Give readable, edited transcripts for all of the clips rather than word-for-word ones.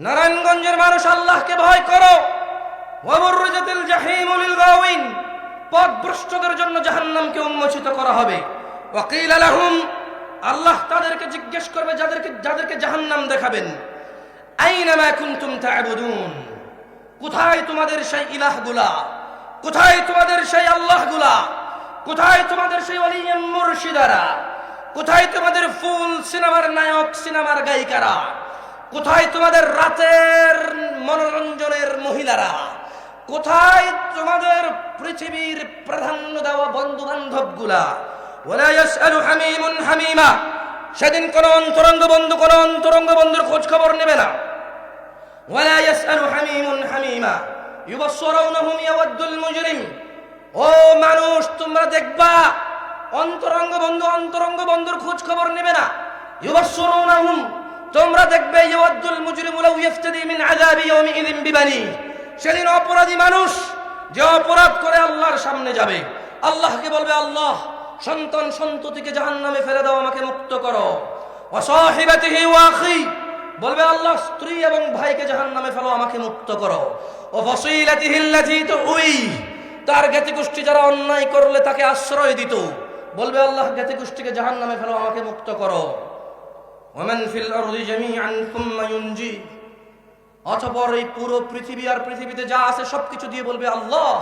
নারায়ণগঞ্জের মানুষ, আল্লাহকে ভয় করো। ওয়াবুররিজাতিল জাহিমু লিল গাওয়িন, পথভ্রষ্টদের জন্য জাহান্নামকে উন্মোচিত করা হবে। ওয়াকিলা লাহুম, আল্লাহ তাদেরকে জিজ্ঞেস করবে, যাদেরকে জাহান্নাম দেখাবেন, আইনা মা কুনতুম তা'বুদুন, কোথায় তোমাদের সেই ইলাহগুলা, কোথায় তোমাদের সেই আল্লাহগুলা, কোথায় তোমাদের সেই ওয়ালিয়ে মুর্শিদারা, কোথায় তোমাদের ফুল সিনেমার নায়ক, সিনেমার গায়িকারা, কোথায় তোমাদের রাতের মনোরঞ্জনের মহিলারা, কোথায় তোমাদের পৃথিবীর প্রাধান্য দেওয়া বন্ধু বান্ধবগুলা? ওয়ালা ইয়াসআলু হামিমুন হামিমা, সেদিন কোন অন্তরঙ্গ বন্ধুর খোঁজ খবর নেবে না। ওয়ালা ইয়াসআলু হামিমুন হামিমা ইউবাসসিরুনহুম ইয়াওয়াদ্দুল মুজরিম, ও মানুষ তোমরা দেখবা অন্তরঙ্গ বন্ধুর খোঁজ খবর নেবে না। ইউবাসসিরুনহুম, তোমরা দেখবে ইয়াওয়াদ্দুল মুজরিমু লাউ ইফতাদি মিন আযাবি ইয়াওমিইযিন বিবানি, সেদিন অপরাধী মানুষ যে অপরাধ করে আল্লাহর সামনে যাবে, আল্লাহকে বলবে, আল্লাহ সন্তান সন্ততিকে জাহান্নামে ফেলে দাও, আমাকে মুক্ত করো। ওয়া সাহিবাতিহি ওয়া আখি, বলবে আল্লাহ স্ত্রী এবং ভাইকে জাহান্নামে ফেলো, আমাকে মুক্ত করো। ওয়া ফাসিলাতিহি আল্লাতী তুই, তার জ্ঞাতি গোষ্ঠী যারা অন্যায় করলে তাকে আশ্রয় দিত, বলবে আল্লাহ জ্ঞাতি গোষ্ঠীকে জাহান্নামে ফেলো, আমাকে মুক্ত করো। ওয়া মান ফিল আরদি জামিআন সুম্মা ইউনজি, অতঃপর এই পুরো পৃথিবী আর পৃথিবীতে যা আছে সবকিছু দিয়ে বলবে, আল্লাহ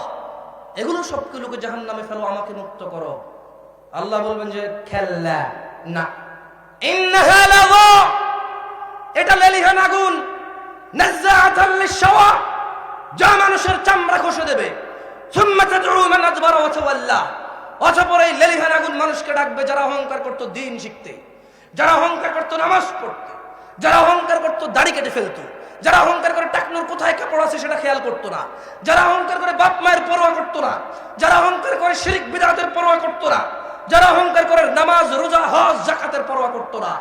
এগুলো সবগুলোকে জাহান্নামে ফেলো, আমাকে মুক্ত করো। আল্লাহ বলবেন যে খাল্লা, না, ইন্নাহা লাযা, এটা লেলিহান আগুন, নাযাআতাল লিশশাওয়া, যা মানুষের চামড়া খসে দেবে। সুম্মা তাদউ মান আদবারা ওয়া তাওয়াল্লা, অতঃপর এই লেলিহান আগুন মানুষকে ডাকবে যারা অহংকার করত দ্বীন শিখতে, যারা অহংকার করত নামাজ পড়তে, যারা অহংকার করত দাড়ি কেটে ফেলতো, যারা অহংকার করে টাকনুর কোথায় কাপড় আছে সেটা খেয়াল করতো না, যারা অহংকার করে বাপ মায়ের পরোয়া করতো না, যারা অহংকার করে শিরক বিদআতের পরোয়া করতো না, যারা অহংকার করে নামাজ রোজা হজ যাকাতের পরোয়া করতো না,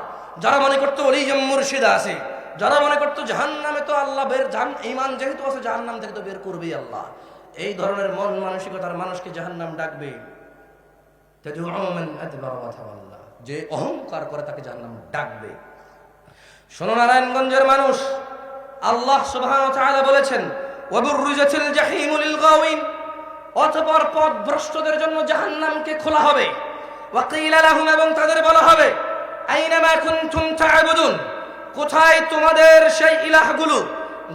যারা মনে করতো ওলিয়ে মুর্শিদা আছে, যারা মনে করতো জাহান্নামে তো আল্লাহ ঈমান যেহেতু আছে জাহান্নাম থেকে তো বের করবেই আল্লাহ, এই ধরনের মন মানসিকতার মানুষকে জাহান্নাম ডাকবে। তাদউ মান আদবারা ওয়া তাওয়াল্লা, যে অহংকার করে তাকে জাহান্নাম ডাকবে। শোনো নারায়ণগঞ্জের মানুষ, আল্লাহ সুবহানাহু ওয়া তাআলা বলেছেন, ওয়াবুররিজাতিল জাহিমু লিল গাওয়িন, অতঃপর পথভ্রষ্টদের জন্য জাহান্নামকে খোলা হবে। ওয়াকিলা লাহুম, এবং তাদের বলা হবে, আইনা মা কুনতুম তা'বুদুন, কোথায় তোমাদের সেই ইলাহগুলো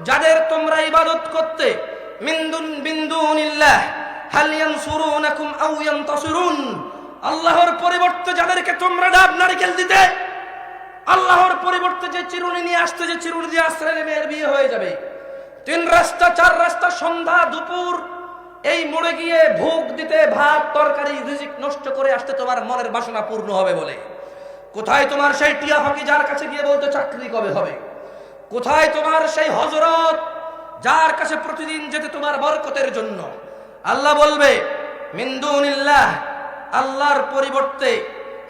যাদের তোমরা ইবাদত করতে, মিন দুনিল্লাহ, হাল ইয়ানসুরুনাকুম আও ইয়ানতাসিরুন, আল্লাহর পরিবর্তে যাদেরকে তোমরা ডাব নারকেল দিতে, আল্লাহর পরিবর্তে যে চিরুনি নিয়ে আসতে, যে চিরুনি দিয়ে আশ্রয় মেয়ের বিয়ে হয়ে যাবে, 3 রাস্তা 4 রাস্তা, সন্ধ্যা দুপুর এই মোড়ে গিয়ে ভোগ দিতে, ভাত তরকারি রিজিক নষ্ট করে আসতে তোমার মনের বাসনা পূর্ণ হবে বলে, কোথায় তোমার সেই টিয়া ফাঁকি যার কাছে গিয়ে বলতে চাকরি কবে হবে, কোথায় তোমার সেই হযরত যার কাছে প্রতিদিন যেতে তোমার বরকতের জন্য? আল্লাহ বলবে, মিন দুনিল্লাহ, আল্লাহর পরিবর্তে,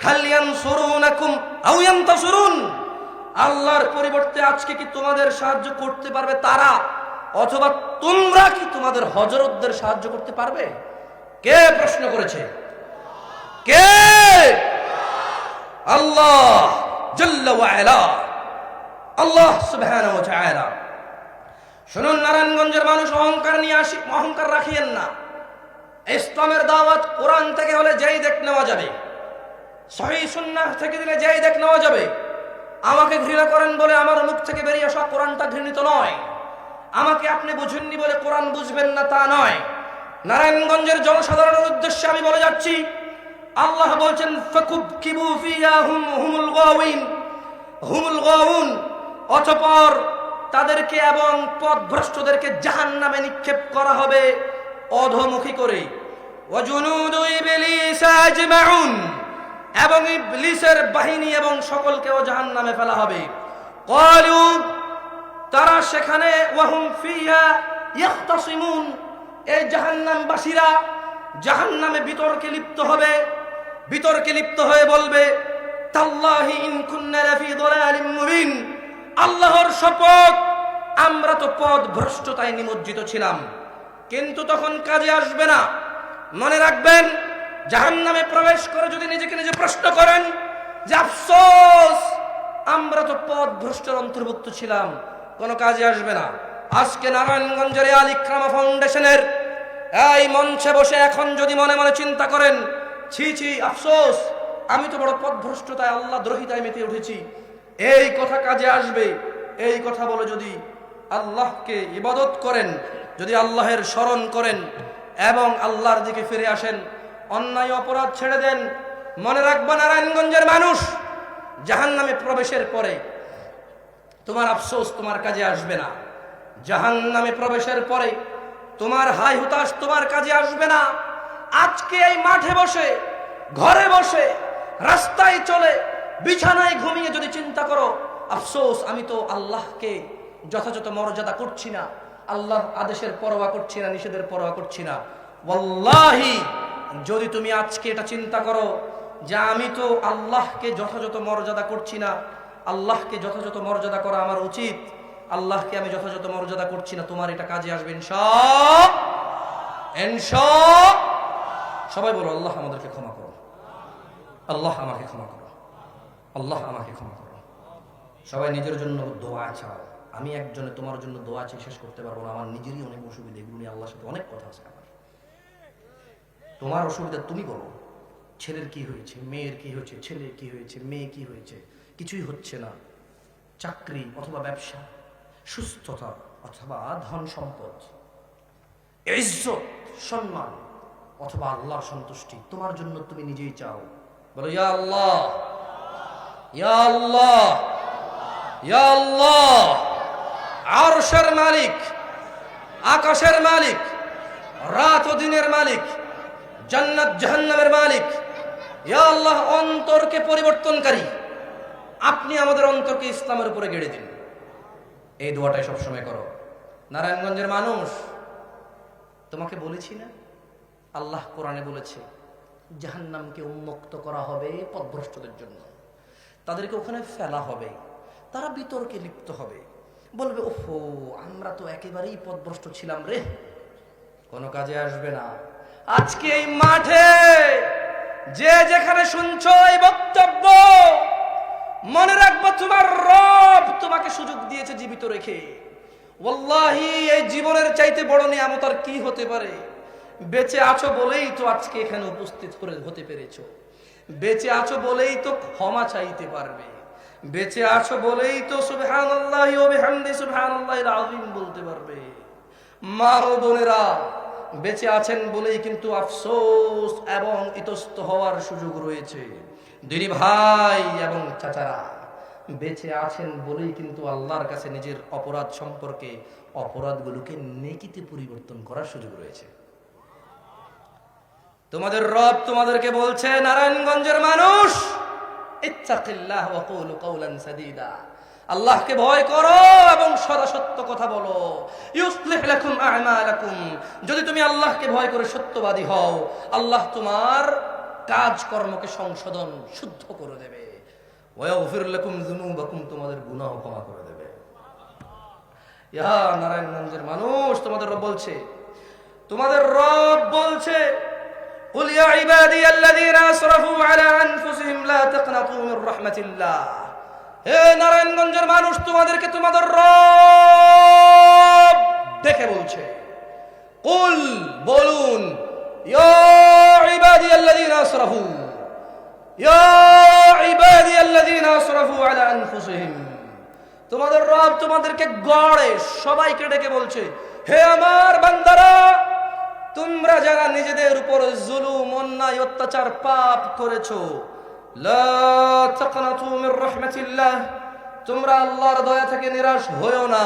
হাল ইয়ানসুরুনাকুম আও ইয়ানতাসিরুন, আল্লাহর পরিবর্তে আজকে কি তোমাদের সাহায্য করতে পারবে তারা, অথবা তোমরা কি তোমাদের হযরতদের সাহায্য করতে পারবে? কে প্রশ্ন করেছে? কে? আল্লাহ জাল্লা ওয়া আলা, আল্লাহ সুবহানাহু ওয়া তাআলা। শুনুন নারায়ণগঞ্জের মানুষ, অহংকার রাখিয়েন না। ইসলামের দাওয়াত কোরআন থেকে হলে যেই দেখ নেওয়া যাবে, সহিহ সুন্নাহ থেকে দিলে যেই দেখ নেওয়া যাবে। আমাকে ঘৃণা করেন বলে আমার মুখ থেকে বেরিয়ে আসা কোরআনটা ঘৃণিত নয়, আমাকে আপনি বুঝেননি বলে কোরআন বুঝবেন না তা নয়। নারায়ণগঞ্জের জনসাধারণের উদ্দেশ্যে আমি বলে যাচ্ছি, আল্লাহ বলছেন, ফাকুবকিবু ফিহা হুমুল গাওয়ুন, অতঃপর তাদেরকে এবং পথভ্রষ্টদেরকে জাহান্নামে নিক্ষেপ করা হবে অধোমুখী করে। ওয়া জুনুদু ইবলিস আজমাউন, এবং ইবলিসের বাহিনী এবং সকলকেও জাহান্নামে ফেলা হবে। ক্বালু, তারা সেখানে, ওয়াহুম ফিহা ইয়াখতাসিমুন, এই জাহান্নামবাসীরা জাহান্নামে বিতর্কে লিপ্ত হবে, বিতর্কে লিপ্ত হয়ে বলবে, তাল্লাহি ইন কুন্না লাফি দালালিম মুবিন, আল্লাহর শপথ আমরা তো পথভ্রষ্টতায় নিমজ্জিত ছিলাম। কিন্তু তখন কাজে আসবে না। মনে রাখবেন, জাহান্নামে প্রবেশ করে যদি নিজেকে নিজে প্রশ্ন করেন যে আফসোস আমরা তো পথভ্রষ্টের অন্তর্ভুক্ত ছিলাম, কোনো কাজে আসবে না। আজকে নারায়ণগঞ্জের আল ইকরামা ফাউন্ডেশনের এই মঞ্চে বসে এখন যদি মনে মনে চিন্তা করেন, ছি ছি আফসোস, আমি তো বড় পথভ্রষ্টতায় আল্লাহ দ্রোহিতায় মেতে উঠেছি, এই কথা কাজে আসবে। এই কথা বলে যদি আল্লাহকে ইবাদত করেন, যদি আল্লাহের স্মরণ করেন এবং আল্লাহর দিকে ফিরে আসেন, অন্যায় অপরাধ ছেড়ে দেন, মনে রাখবা নারায়ণগঞ্জের মানুষ, জাহান্নামে প্রবেশের পরে তোমার আফসোস তোমার কাজে আসবে না। জাহান্নামে প্রবেশের পরে তোমার হাই হুতাশ তোমার কাজে আসবে না। আজকে এই মাঠে বসে, ঘরে বসে, রাস্তায় চলে, বিছানায় ঘুমিয়ে যদি চিন্তা করো, আফসোস আমি তো আল্লাহকে যথাযথ মর্যাদা করছি না, আল্লাহর আদেশের পরোয়া করছি না, নিষেধের পরোয়া করছি না। ওয়াল্লাহি যদি তুমি আজকে এটা চিন্তা করো যে আমি তো আল্লাহকে যথাযথ মর্যাদা করছি না, আল্লাহকে যথাযথ মর্যাদা করা আমার উচিত, আল্লাহকে আমি যথাযথ মর্যাদা করছি না, তোমার এটা কাজে আসবে ইনশাআল্লাহ। সবাই বলো, আল্লাহ আমাদেরকে ক্ষমা করো, আল্লাহ আমাকে ক্ষমা করো, আল্লাহ আমাকে ক্ষমা করো। সবাই নিজের জন্য দোয়া চাও। আমি একজনে তোমার জন্য দোয়া চেয়ে শেষ করতে পারবো না, আমার নিজেরই অনেক অসুবিধা, এগুলো নিয়ে আল্লাহর সাথে অনেক কথা আছে আমার। তোমার অসুবিধা তুমি বলো, ছেলের কি হয়েছে, মেয়ের কি হয়েছে, ছেলের কি হয়েছে, মেয়ে কি হয়েছে, কিছুই হচ্ছে না, চাকরি অথবা ব্যবসা, সুস্থতা অথবা ধন সম্পদ, ইজ্জত সম্মান অথবা আল্লাহর সন্তুষ্টি, তোমার জন্য তুমি নিজেই চাও। বলো ইয়া আল্লাহ, ইয়া আল্লাহ, ইয়া আল্লাহ। আরশের মালিক, আকাশের মালিক, রাত ও দিনের মালিক, জান্নাত জাহান্নামের মালিক, ইয়া আল্লাহ, অন্তরকে পরিবর্তনকারী, আপনি আমাদের অন্তরকে ইসলামের উপরে গেড়ে দিন। এই দোয়াটাই সবসময় করো। নারায়ণগঞ্জের মানুষ, তোমাকে বলেছি না, আল্লাহ কোরআনে বলেছে জাহান্নামকে উন্মুক্ত করা হবে পথভ্রষ্টদের জন্য, তাদেরকে ওখানে ফেলা হবে, তারা বিতর্কে লিপ্ত হবে, বলবে ওহো আমরা তো একেবারেই পথভ্রষ্ট ছিলাম রে, কোনো কাজে আসবে না। আজকে এই মাঠে যে যেখানে শুনছো এই বক্তব্য, মনে রাখবো তোমার রব তোমাকে সুযোগ দিয়েছে জীবিত রেখে। ওয়াল্লাহি এই জীবনের চাইতে বড় নিয়ামত আর কি হতে পারে? বেঁচে আছো বলেই তো আজকে এখানে উপস্থিত হতে পেরেছো, বেঁচে আছো বলেই তো ক্ষমা চাইতে পারবে, বেঁচে আছো বলেই তো সুবহানাল্লাহি ওয়া বিহামদিহি সুবহানাল্লাহিল আযীম বলতে পারবে। মা ও বোনেরা, বেঁচে আছেন বলেই কিন্তু আফসোস এবং ইতস্ত হওয়ার সুযোগ রয়েছে। দিনী ভাই এবং চাচারা, বেঁচে আছেন বলেই কিন্তু আল্লাহর কাছে নিজের অপরাধ সম্পর্কে অপরাধগুলোকে নেকিতে পরিবর্তন করার সুযোগ রয়েছে। তোমাদের রব তোমাদেরকে বলছে, নারায়ণগঞ্জের মানুষ, ইত্তাকিল্লাহ ওয়া কুলু কাওলান সাদীদা, আল্লাহকে ভয় করো এবং সদা সত্য কথা বলো। ইউসলিহ লাকুম আ'মালাকুম, যদি তুমি আল্লাহকে ভয় করে সত্যবাদী হও, আল্লাহ তোমার কাজকর্মকে সংশোধন শুদ্ধ করে দেবে। ওয়া ইয়াগফির লাকুম যুনুবাকুম, তোমাদের গুনাহ ক্ষমা করে দেবে। ইয়া নারায়ণগঞ্জের মানুষ, তোমাদের রব বলছে, তোমাদের রব বলছে, কুল ইয়া ইবাদিয়াল্লাযীনা আসরাফু আলা আনফুসিহিম লা তাকনাতু মির রাহমাতিল্লাহ। হে নারায়ণগঞ্জের মানুষ, তোমাদেরকে তোমাদের রব দেখে বলছে, কুল, বলুন, ইয়া ইবাদিয়াল্লাযীনা আসরাফু, ইয়া ইবাদিয়াল্লাযীনা আসরাফু আলা আনফুসিহিম। তোমাদের রব তোমাদেরকে গড়ে সবাইকে ডেকে বলছে, হে আমার বান্দারা, তোমরা যারা নিজেদের উপর জুলুম, অন্যায়, অত্যাচার, পাপ করেছো, লা তাকনাতু মির রাহমাতিল্লাহ, তোমরা আল্লাহর দয়া থেকে নিরাশ হয়ো না।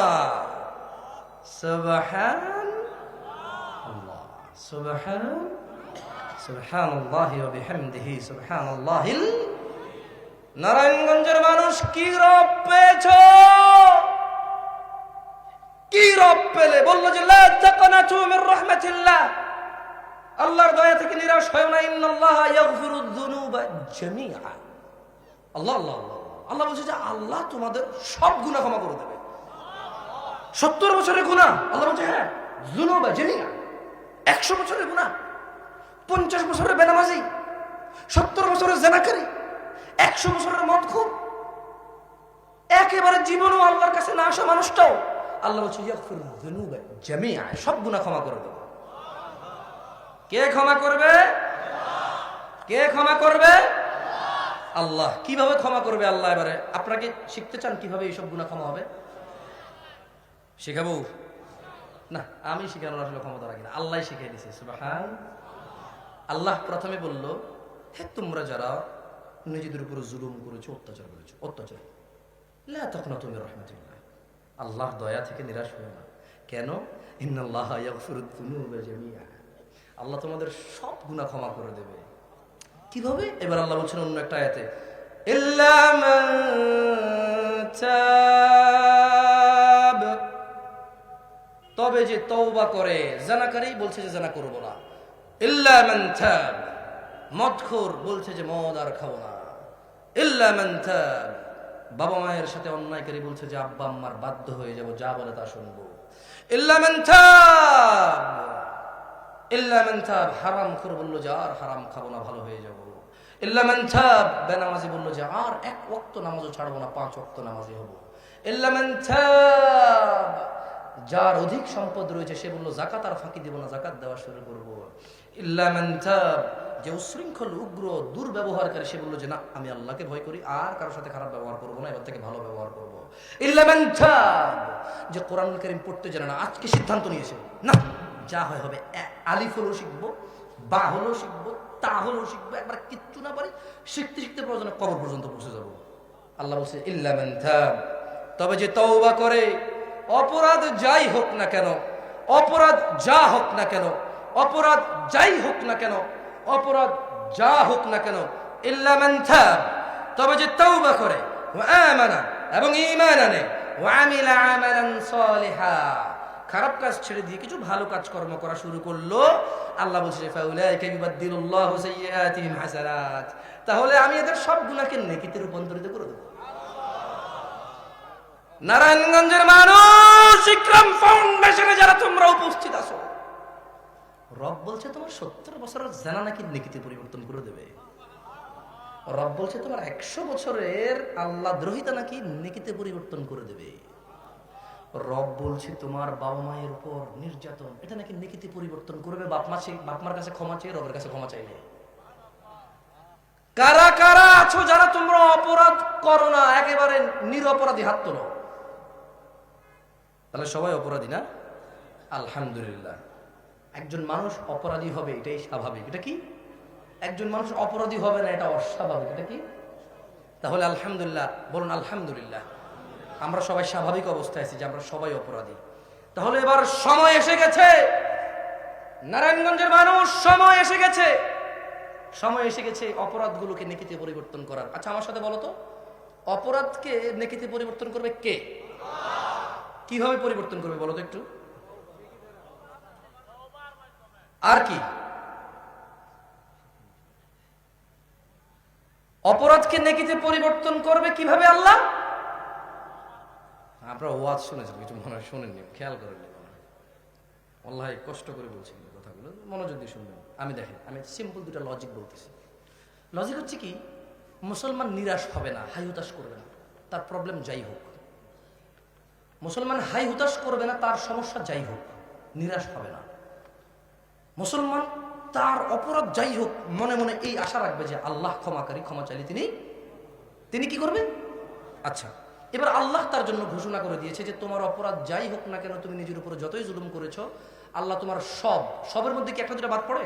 সুবহানাল্লাহ, সুবহানাল্লাহি ওয়া বিহামদিহি সুবহানাল্লাহিল। নারায়ণগঞ্জের মানুষ, কি রব পেয়েছো? কি রব পেলে? বললো যে লা তাকনাতু মির রাহমাতিল্লাহ, আল্লাহর দয়া থেকে নিরাশ হয় না। ইন্নাল্লাহা ইয়াগফিরুয যুনুবা জামিআ। আল্লাহ আল্লাহ আল্লাহ আল্লাহ বলছে যে আল্লাহ তোমাদের সব গুনাহ ক্ষমা করে দেবে। 70 বছরের গুনাহ আল্লাহ বলছে হ্যাঁ, যুনুবা জামিআ। 100 বছরের গুনাহ, 50 বছরের বেনামাজি, 70 বছরের জিনাকারী, 100 বছরের মদখোর, একেবারে জীবনও আল্লাহর কাছে না আসা মানুষটাও আল্লাহ বলছে ইয়াগফিরুয যুনুবা জামিআ, সব গুনাহ ক্ষমা করে দেব। কে ক্ষমা করবে? কে ক্ষমা করবে? আল্লাহ। কিভাবে ক্ষমা করবে আল্লাহ? এবারে আপনাকে শিখতে চান কিভাবে এইসব গুনাহ ক্ষমা হবে? শিখাবো না, আমি শিখানোর আসলে ক্ষমতা রাখি না, আল্লাহ শিখিয়ে দিয়েছে। সুবহান আল্লাহ। প্রথমে বলল, হে তোমরা যারা নিজেদের উপর জুলুম করেছো, অত্যাচার করেছো, অত্যাচার লা তাকনাতু মির রাহমাতিল্লাহ, আল্লাহর দয়া থেকে নিরাশ হও না। কেন? ইন্নাল্লাহা ইয়াগফিরুয যুনুবা জামিআ, আল্লাহ তোমাদের সব গুনাহ ক্ষমা করে দেবে। কিভাবে? এবার আল্লাহ বলছেন অন্য একটা আয়াতে, ইল্লা মান তাব, তবে যে তওবা করে। জানাকারী বলছে যে জানা করব না। ইল্লা মান তাব, মদখোর বলছে যে মদ আর খাবো না। ইল্লা মান তাব, বাবা মায়ের সাথে অন্যায়কারী বলছে যে আব্বা আম্মার বাধ্য হয়ে যাব, যা বলে তা শুনবো। ইল্লা মান তাব, ইল্লা মান তাব, হারামখোর বলল যে আর হারাম খাবো না, ভালো হয়ে যাব। ইল্লা মান তাব, বেনামাজি বলল যে আর এক ওয়াক্ত নামাজও ছাড়বো না, 5 ওয়াক্ত নামাজি হব। ইল্লা মান তাব, যার অধিক সম্পদ রয়েছে সে বলল যাকাত আর ফাঁকি দেব না, যাকাত দেওয়া শুরু করব। ইল্লা মান তাব, যে উশৃঙ্খল উগ্র দুর্ব্যবহারকারী সে বলল যে না, আমি আল্লাহকে ভয় করি, আর কারোর সাথে খারাপ ব্যবহার করবো না, এবার থেকে ভালো ব্যবহার করব। ইল্লা মান তাব, যে কোরআনুল কারীম পড়তে জানে না, আজকে সিদ্ধান্ত নিয়েছে না, যা হয় হবে, আলিফ হলো শিখবো, বা হলো শিখবো, তা হলো শিখবো, একবার কিচ্ছু না পারি, শিখতে শিখতে প্রয়োজনে কবর পর্যন্ত পৌঁছে যাবো। আল্লাহ বলছে ইল্লা মান তাব, তবে যে তওবা করে, অপরাধ যাই হোক না কেন, অপরাধ যা হোক না কেন, অপরাধ যাই হোক না কেন, অপরাধ যা হোক না কেন, ইল্লা মান তাব, তবে যে তওবা করে, ওয়া আমানা, এবং ঈমান আনে, ওয়া আমিলা আমালান সালিহা, খারাপ কাজ ছেড়ে দিয়ে কিছু ভালো কাজ কর্ম করা শুরু করলো, আল্লাহ বলছে ফাউলাইকা ইউবাদদিলুল্লাহু সাইয়্যাতিহিম হাসানাত, তাহলে আমি এদের সব গুনাহকে নেকিতে রূপান্তরিত করে দেব। নারায়ণগঞ্জের মানুষ, ইকরাম ফাউন্ডেশনে যারা তোমরা উপস্থিত আছো, রব বলছে তোমার 70 বছরের জানা নাকি নেকিতে পরিবর্তন করে দেবে। রব বলছে তোমার 100 বছরের আল্লাহ দ্রোহিতা নাকি নেকিতে পরিবর্তন করে দেবে। রব বলছে তোমার বাবা মায়ের উপর নির্যাতন, এটা নাকি নেকিতে পরিবর্তন করবে। বাপমার কাছে ক্ষমা চেয়ে রবের কাছে ক্ষমা চাইলে। কারা কারা আছো যারা তোমরা অপরাধ করো না, একেবারে নিরপরাধী হাত তোলো। তাহলে সবাই অপরাধী না? আলহামদুলিল্লাহ। একজন মানুষ অপরাধী হবে এটাই স্বাভাবিক। এটা কি? একজন মানুষ অপরাধী হবে না, এটা অস্বাভাবিক। এটা কি? তাহলে আলহামদুলিল্লাহ বলুন, আলহামদুলিল্লাহ আমরা সবাই স্বাভাবিক অবস্থায় আছি, যে আমরা সবাই অপরাধী। তাহলে এবার সময় এসে গেছে, নারায়ণগঞ্জের মানুষ, সময় এসে গেছে, সময় এসে গেছে অপরাধগুলোকে নেকিতে পরিবর্তন করার। আচ্ছা আমার সাথে বলো তো, অপরাধকে নেকিতে পরিবর্তন করবে কে? কিভাবে পরিবর্তন করবে বলো তো একটু? আর কি? অপরাধকে নেকিতে পরিবর্তন করবে কিভাবে আল্লাহ? আপনারা ওয়াজ শুনেছেন, কিছু মনে হয় শোনেননি, খেয়াল করেননি। আল্লাহ কষ্ট করে বলছি কথাগুলো, মনোযোগ দিয়ে শুনবেন। দেখেন, আমি সিম্পল দুটা লজিক বলতেছি। লজিক হচ্ছে কি, মুসলমান নিরাশ হবে না, হাই হুতাশ করবে না, তার প্রবলেম যাই হোক। মুসলমান হাই হুতাশ করবে না, তার সমস্যা যাই হোক, নিরাশ হবে না। মুসলমান তার অপরাধ যাই হোক, মনে মনে এই আশা রাখবে যে আল্লাহ ক্ষমাকারী, ক্ষমা চাইলে তিনি কি করবেন? আচ্ছা, এবার আল্লাহ তার জন্য ঘোষণা করে দিয়েছে যে তোমার অপরাধ যাই হোক না কেন, তুমি নিজের উপরে যতই জুলুম করেছো, আল্লাহ তোমার সবের মধ্যে কি একটা দুটা বাদ পড়ে?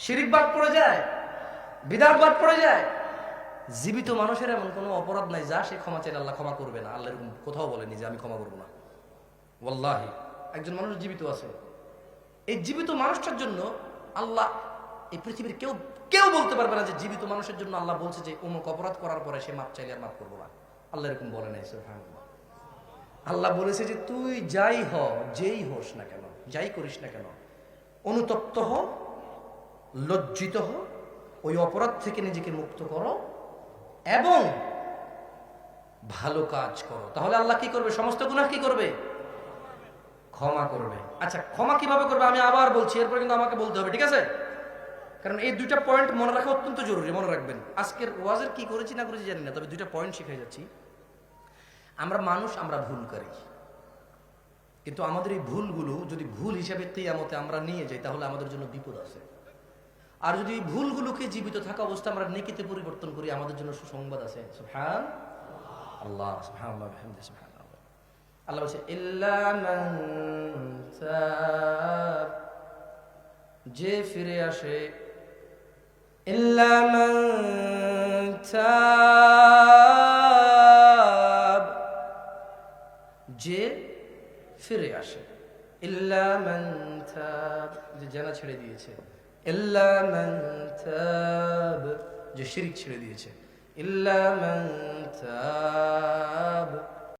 শিরিক বাদ পড়ে যায়, বিদআত বাদ পড়ে যায়। জীবিত মানুষের এমন কোনো অপরাধ নাই যা সে ক্ষমা চাইলে আল্লাহ ক্ষমা করবে না। আল্লাহ এরকম কোথাও বলেনি যে আমি ক্ষমা করবো না। ওয়াল্লাহি একজন মানুষ জীবিত আছে, এই জীবিত মানুষটার জন্য আল্লাহ, এই পৃথিবীর কেউ বলতে পারবে না যে জীবিত মানুষের জন্য আল্লাহ বলছে যে অমুক অপরাধ করার পরে সে মাপ চাইলে আর মাফ করবো না। আল্লাহ এরকম বলে নাই। সুবহানাল্লাহ। আল্লাহ বলেছে যে তুই যাই হ, যেই হোস না কেন, যাই করিস না কেন, অনুতপ্ত হ, লজ্জিত হ, ওই অপরাধ থেকে নিজেকে মুক্ত করো এবং ভালো কাজ করো, তাহলে আল্লাহ কি করবে? সমস্ত গুনাহ কি করবে? ক্ষমা করবে। আচ্ছা, ক্ষমা কিভাবে করবে আমি আবার বলছি, এরপর কিন্তু আমাকে বলতে হবে, ঠিক আছে? কারণ এই দুইটা পয়েন্ট মনে রাখা অত্যন্ত জরুরি, মনে রাখবেন। আজকের ওয়াজের কি করেছি না করেছি জানি না, তবে দুইটা পয়েন্ট শিখাই যাচ্ছি। আমরা মানুষ, আমরা ভুল করি, কিন্তু আমাদের এই ভুলগুলো যদি ভুল হিসেবে কিয়ামতে আমরা নিয়ে যাই তাহলে আমাদের জন্য বিপদ আছে। আর যদি এই ভুলগুলোকে জীবিত থাকা অবস্থা আমরা নেকিতে পরিবর্তন করি আমাদের জন্য সুসংবাদ আছে। সুবহান আল্লাহ, সুবহানাল্লাহ, বিহামদিহি, সুবহানাল্লাহ। আল্লাহ বলছে ইল্লা মান তাব, যে ফিরে আসে, ইল্লা মান তাব, যে ফিরে আসে, ইল্লা মান তাব, যে জানা ছেড়ে দিয়েছে, ইল্লা মান তাব, যে শিরক ছেড়ে দিয়েছে, ইল্লা মান তাব,